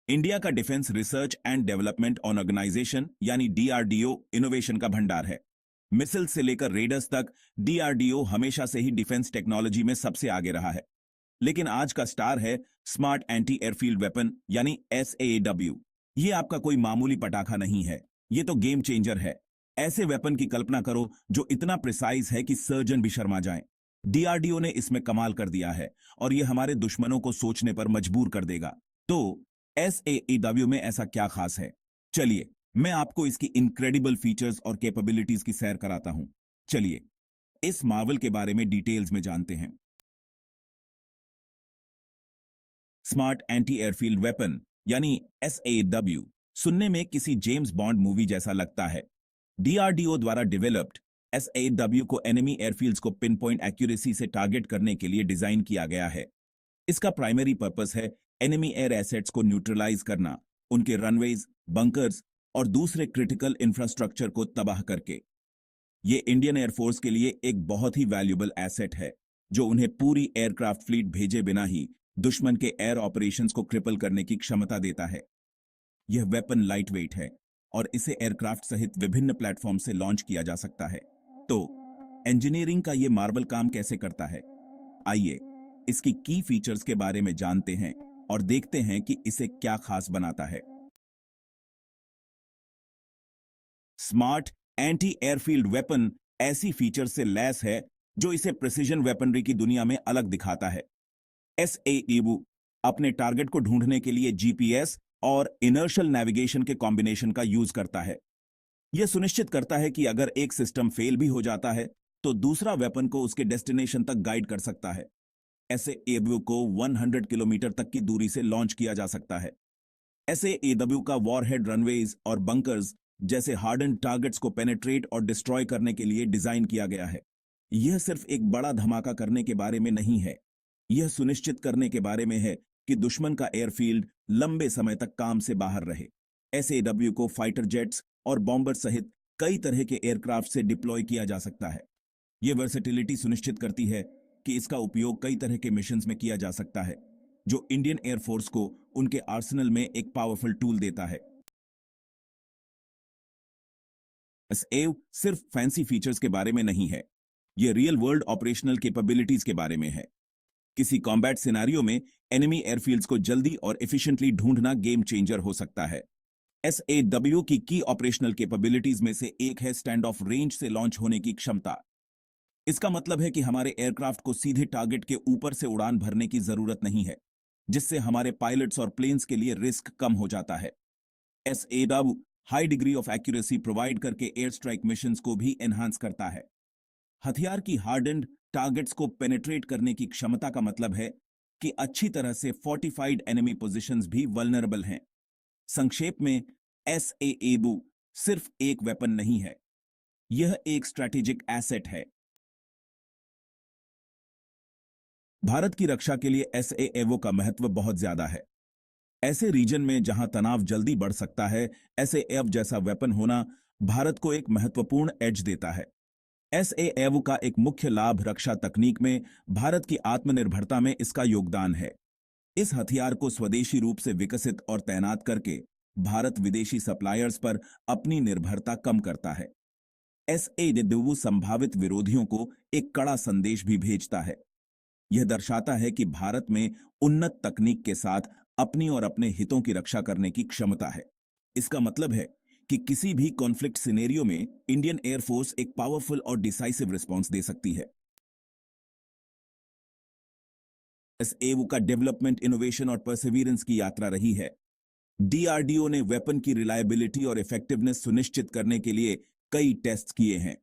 India का defence research and development organisation यानी DRDO innovation का भंडार है। मिसाइल से लेकर रेडर्स तक डीआरडीओ हमेशा से ही डिफेंस टेक्नोलॉजी में सबसे आगे रहा है। लेकिन आज का स्टार है स्मार्ट एंटी एयरफील्ड वेपन यानी एसएडब्ल्यू। ये आपका कोई मामूली पटाखा नहीं है, ये तो गेम चेंजर है। ऐसे वेपन की कल्पना करो जो इतना प्रिसाइज है कि सर्जन भी शर्मा जाएं। डीआरडीओ ने इसमें कमाल कर दिया है और ये हमारे दुश्मनों को सोचने पर मजबूर कर देगा। तो एसएडब्ल्यू में ऐसा क्या खास है? चलिए मैं आपको इसकी इनक्रेडिबल फीचर्स और कैपेबिलिटीज की सैर कराता हूं। चलिए इस मार्वल के बारे में डिटेल्स में जानते हैं। स्मार्ट एंटी एयरफील्ड वेपन यानी एसएडब्ल्यू सुनने में किसी जेम्स बॉन्ड मूवी जैसा लगता है। डीआरडीओ द्वारा डेवलप्ड एसएडब्ल्यू को एनिमी एयरफील्ड्स को पिन पॉइंट एक्यूरेसी से टारगेट करने के लिए डिजाइन किया गया है। इसका प्राइमरी पर्पस है एनिमी एयर एसेट्स को न्यूट्रलाइज करना, उनके रनवेज, बंकर्स और दूसरे क्रिटिकल इंफ्रास्ट्रक्चर को तबाह करके। ये इंडियन एयरफोर्स के लिए एक बहुत ही वैल्यूएबल एसेट है जो उन्हें पूरी एयरक्राफ्ट फ्लीट भेजे बिना ही दुश्मन के एयर ऑपरेशंस को क्रिपल करने की क्षमता देता है। यह वेपन लाइट वेट है और इसे एयरक्राफ्ट सहित विभिन्न प्लेटफॉर्म से लॉन्च किया जा सकता है। तो इंजीनियरिंग का यह मार्वल काम कैसे करता है? आइए इसकी की फीचर्स के बारे में जानते हैं और देखते हैं कि इसे क्या खास बनाता है। स्मार्ट एंटी एयरफील्ड वेपन ऐसी फीचर से लैस है जो इसे प्रिसीजन वेपनरी की दुनिया में अलग दिखाता है। एसएडब्ल्यू अपने टारगेट को ढूंढने के लिए जीपीएस और इनर्शियल नेविगेशन के कॉम्बिनेशन का यूज करता है। यह सुनिश्चित करता है कि अगर एक सिस्टम फेल भी हो जाता है तो दूसरा वेपन को उसके डेस्टिनेशन तक गाइड कर सकता है। एसएडब्ल्यू को 100 किलोमीटर तक की दूरी से लॉन्च किया जा सकता है। एसएडब्ल्यू का वॉरहेड, रनवेज और बंकर्स जैसे हार्डन टारगेट्स को पेनेट्रेट और डिस्ट्रॉय करने के लिए डिजाइन किया गया है। यह सिर्फ एक बड़ा धमाका करने के बारे में नहीं है, यह सुनिश्चित करने के बारे में है कि दुश्मन का एयरफील्ड लंबे समय तक काम से बाहर रहे। एसएडब्ल्यू को फाइटर जेट्स और बॉम्बर सहित कई तरह के एयरक्राफ्ट से डिप्लॉय किया जा सकता है। यह वर्सेटिलिटी सुनिश्चित करती है कि इसका उपयोग कई तरह के मिशंस में किया जा सकता है, जो इंडियन एयरफोर्स को उनके आर्सेनल में एक पावरफुल टूल देता है। एसएडब्ल्यू सिर्फ फैंसी फीचर्स के बारे में नहीं है, यह रियल वर्ल्ड ऑपरेशनल कैपेबिलिटीज के बारे में है। किसी कॉम्बैट सिनेरियो में एनिमी एयरफील्ड्स को जल्दी और एफिशिएंटली ढूंढना गेम चेंजर हो सकता है। एसएडब्ल्यू की ऑपरेशनल कैपेबिलिटीज में से एक है स्टैंड ऑफ रेंज से लॉन्च होने की क्षमता। इसका मतलब है कि हमारे एयरक्राफ्ट को सीधे टारगेट के ऊपर से उड़ान भरने की जरूरत नहीं है, जिससे हमारे पायलट्स और प्लेन्स के लिए रिस्क कम हो जाता है। SAW high degree of accuracy provide करके एयर स्ट्राइक मिशंस को भी एनहांस करता है। हथियार की हार्डन्ड टारगेट्स को पेनेट्रेट करने की क्षमता का मतलब है कि अच्छी तरह से फोर्टिफाइड एनिमी पोजीशंस भी वल्नरेबल हैं। संक्षेप में, एसएडब्ल्यू सिर्फ एक वेपन नहीं है, यह एक स्ट्रैटेजिक एसेट है। भारत की रक्षा के लिए एसएडब्ल्यू का महत्व बहुत ज्यादा है। ऐसे रीजन में जहां तनाव जल्दी बढ़ सकता है, एसएडब्ल्यू जैसा वेपन होना भारत को एक महत्वपूर्ण एज देता है। एसएडब्ल्यू का एक मुख्य लाभ रक्षा तकनीक में भारत की आत्मनिर्भरता में इसका योगदान है। इस हथियार को स्वदेशी रूप से विकसित और तैनात करके भारत विदेशी सप्लायर्स पर अपनी निर्भरता कम करता है। एसएडब्ल्यू संभावित विरोधियों को एक कड़ा संदेश भी भेजता है। यह दर्शाता है कि भारत में उन्नत तकनीक के साथ अपनी और अपने हितों की रक्षा करने की क्षमता है। इसका मतलब है कि किसी भी कॉन्फ्लिक्ट सिनेरियो में इंडियन एयरफोर्स एक पावरफुल और डिसाइसिव रिस्पांस दे सकती है। एसएडब्ल्यू का डेवलपमेंट, इनोवेशन और परसिवियरेंस की यात्रा रही है। डीआरडीओ ने वेपन की रिलायबिलिटी और इफेक्टिवनेस सुनिश्चित करने के लिए कई टेस्ट किए हैं।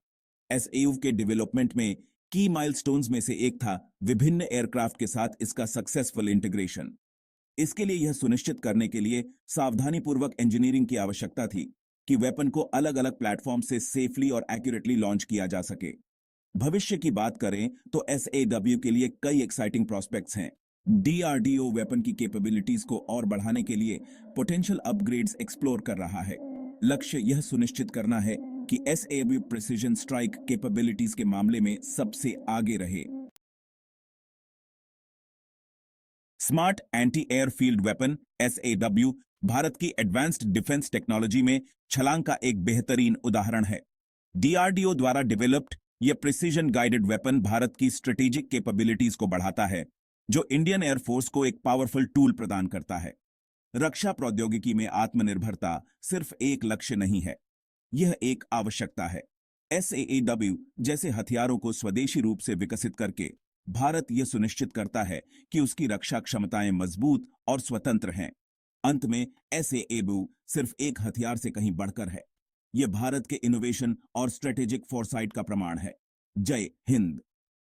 एसएडब्ल्यू के डेवलपमेंट में की माइलस्टोन्स में से एक था विभिन्न एयरक्राफ्ट के साथ इसका सक्सेसफुल इंटीग्रेशन। इसके लिए यह सुनिश्चित करने के लिए सावधानीपूर्वक इंजीनियरिंग की आवश्यकता थी कि वेपन को अलग अलग प्लेटफॉर्म से सेफली और एक्यूरेटली लॉन्च किया जा सके। भविष्य की बात करें तो एसएडब्ल्यू के लिए कई एक्साइटिंग प्रोस्पेक्ट्स हैं। डीआरडीओ वेपन की कैपेबिलिटीज को और बढ़ाने के लिए पोटेंशियल अपग्रेड्स एक्सप्लोर कर रहा है। लक्ष्य यह सुनिश्चित करना है कि एसएडब्ल्यू प्रिसीजन स्ट्राइक कैपेबिलिटीज के मामले में सबसे आगे रहे। Smart anti airfield weapon SAW Bharat की एडवांस्ड डिफेंस टेक्नोलॉजी में छलांग का एक बेहतरीन उदाहरण है। डीआरडीओ द्वारा डेवलप्ड यह प्रिसीजन गाइडेड वेपन भारत की स्ट्रेटेजिक कैपेबिलिटीज को बढ़ाता है, जो इंडियन एयरफोर्स को एक पावरफुल टूल प्रदान करता है। रक्षा प्रौद्योगिकी में आत्मनिर्भरता सिर्फ एक लक्ष्य नहीं है, यह एक आवश्यकता है। एसएएडब्ल्यू जैसे हथियारों को स्वदेशी रूप से विकसित करके भारत यह सुनिश्चित करता है कि उसकी रक्षा क्षमताएं मजबूत और स्वतंत्र हैं। अंत में एसएएडब्ल्यू सिर्फ एक हथियार से कहीं बढ़कर है। यह भारत के इनोवेशन और स्ट्रेटेजिक फोरसाइट का प्रमाण है। जय हिंद।